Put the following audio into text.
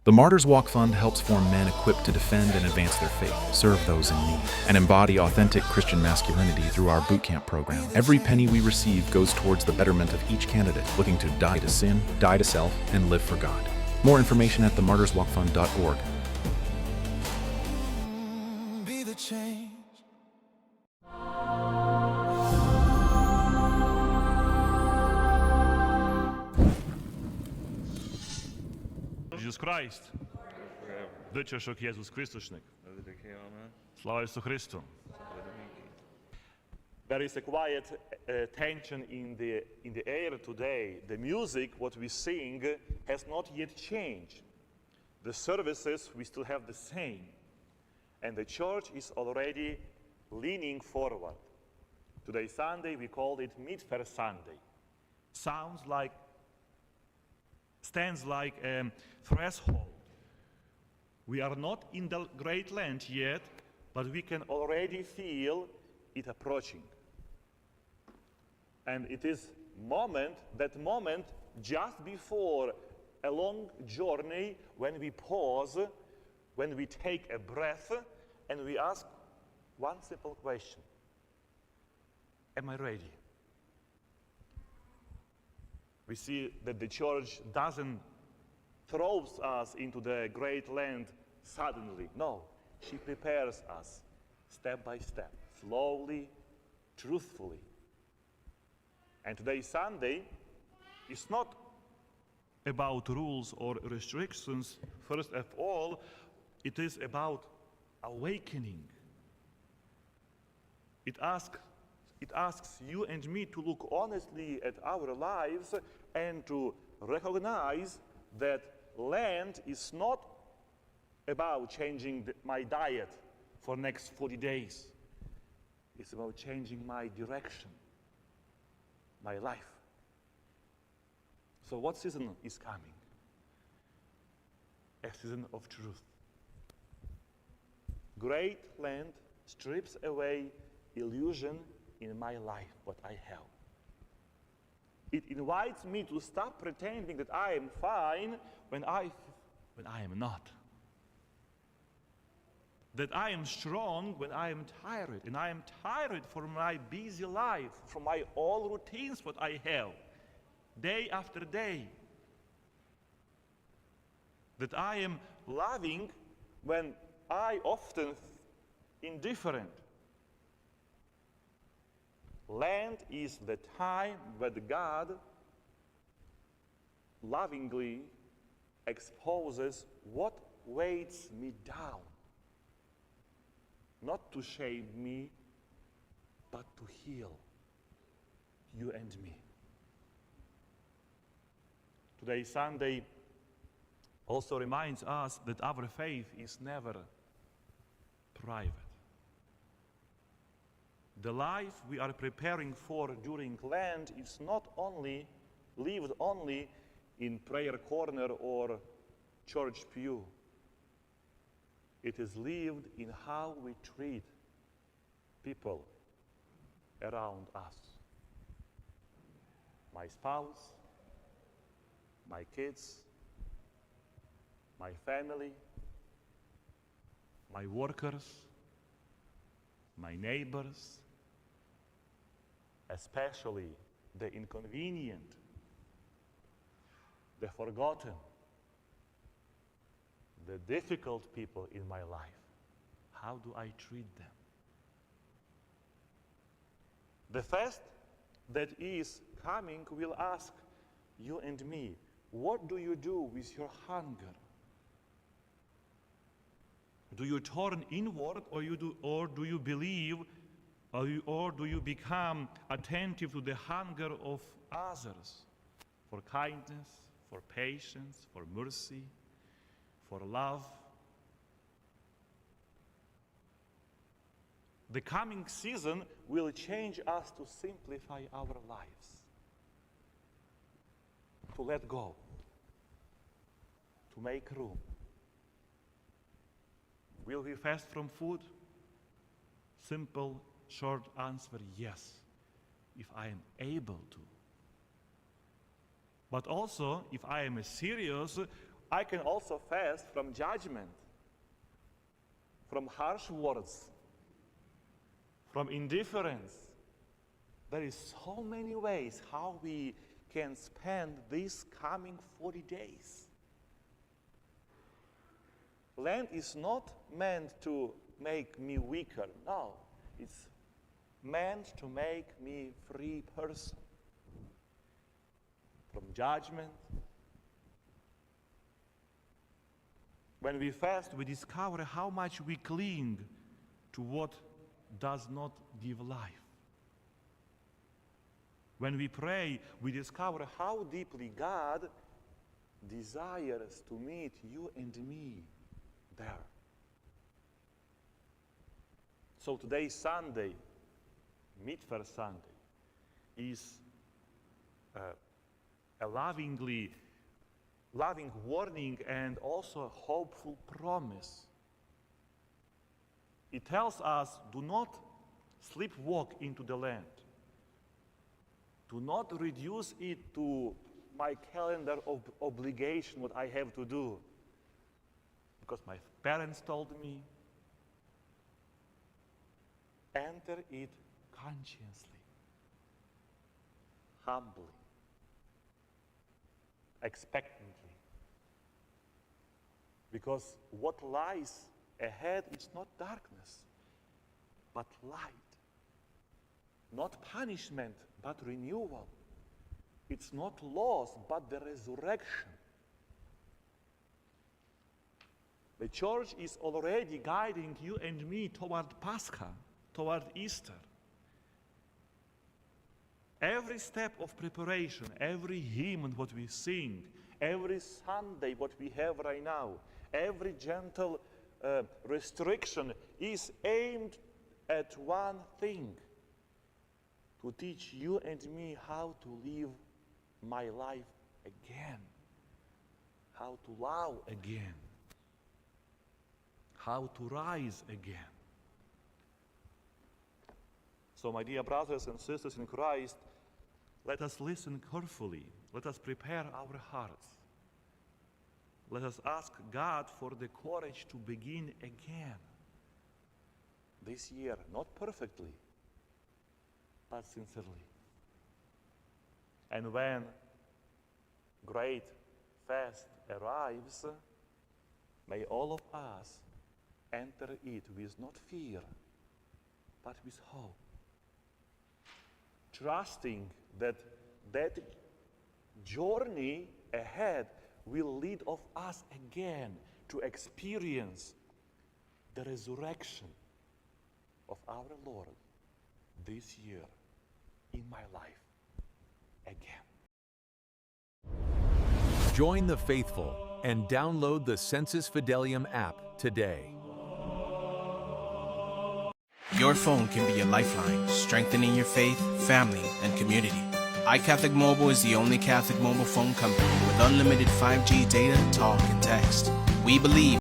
The Martyrs Walk Fund helps form men equipped to defend and advance their faith, serve those in need, and embody authentic Christian masculinity through our boot camp program. Every penny we receive goes towards the betterment of each candidate looking to die to sin, die to self, and live for God. More information at themartyrswalkfund.org. Be the change. Jesus Christ. Вичашок Єсус Христошник. Слава Ісусу Христу. There is a quiet tension in the air today. The music, what we sing, has not yet changed. The services, we still have the same. And the church is already leaning forward. Today, Sunday, we called it Mid-Fair Sunday. Stands like a threshold. We are not in the Great Lent yet, but we can already feel it approaching. And it is that moment just before a long journey when we pause, when we take a breath, and we ask one simple question. Am I ready? We see that the church doesn't throw us into the Great Lent suddenly. No, she prepares us step by step, slowly, truthfully. And today, Sunday, is not about rules or restrictions. First of all, it is about awakening. It asks you and me to look honestly at our lives and to recognize that Lent is not about changing my diet for next 40 days. It's about changing my direction, my life. So what season is coming? A season of truth. Great Lent strips away illusion in my life, what I have. It invites me to stop pretending that I am fine when I am not. That I am strong when I am tired, and I am tired from my busy life, from my all routines what I have, day after day. That I am loving when I often indifferent. Lent is the time when God lovingly exposes what weighs me down. Not to shame me, but to heal you and me. Today, Sunday, also reminds us that our faith is never private. The life we are preparing for during Lent is not only lived only in prayer corner or church pew. It is lived in how we treat people around us. My spouse, my kids, my family, my workers, my neighbors, especially the inconvenient, the forgotten, the difficult people in my life. How do I treat them? The fast that is coming will ask you and me, what do you do with your hunger? Do you turn inward, or do you believe, or do you become attentive to the hunger of others for kindness, for patience, for mercy, for love? The coming season will change us to simplify our lives, to let go, to make room. Will we fast from food? Simple, short answer, yes, if I am able to. But also, if I am serious, I can also fast from judgment, from harsh words, from indifference. There is so many ways how we can spend these coming 40 days. Lent is not meant to make me weaker. No, it's meant to make me a free person from judgment. When we fast, we discover how much we cling to what does not give life. When we pray, we discover how deeply God desires to meet you and me there. So today, Sunday, Mid-First Sunday, is a loving warning and also a hopeful promise. It tells us, do not sleepwalk into the Lent. Do not reduce it to my calendar of obligation, what I have to do. Because my parents told me, enter it consciously, humbly, expectantly. Because what lies ahead is not darkness, but light. Not punishment, but renewal. It's not loss, but the resurrection. The church is already guiding you and me toward Pascha, toward Easter. Every step of preparation, every hymn what we sing, every Sunday what we have right now, every gentle restriction is aimed at one thing: to teach you and me how to live my life again, how to love again, how to rise again. So, my dear brothers and sisters in Christ, let us listen carefully. Let us prepare our hearts. Let us ask God for the courage to begin again this year, not perfectly, but sincerely. And when great fast arrives, may all of us enter it with not fear, but with hope, trusting that that journey ahead will lead of us again to experience the resurrection of our Lord this year in my life again. Join the faithful and download the Sensus Fidelium app today. Your phone can be a lifeline, strengthening your faith, family, and community. iCatholic Mobile is the only Catholic mobile phone company with unlimited 5G data, talk, and text. We believe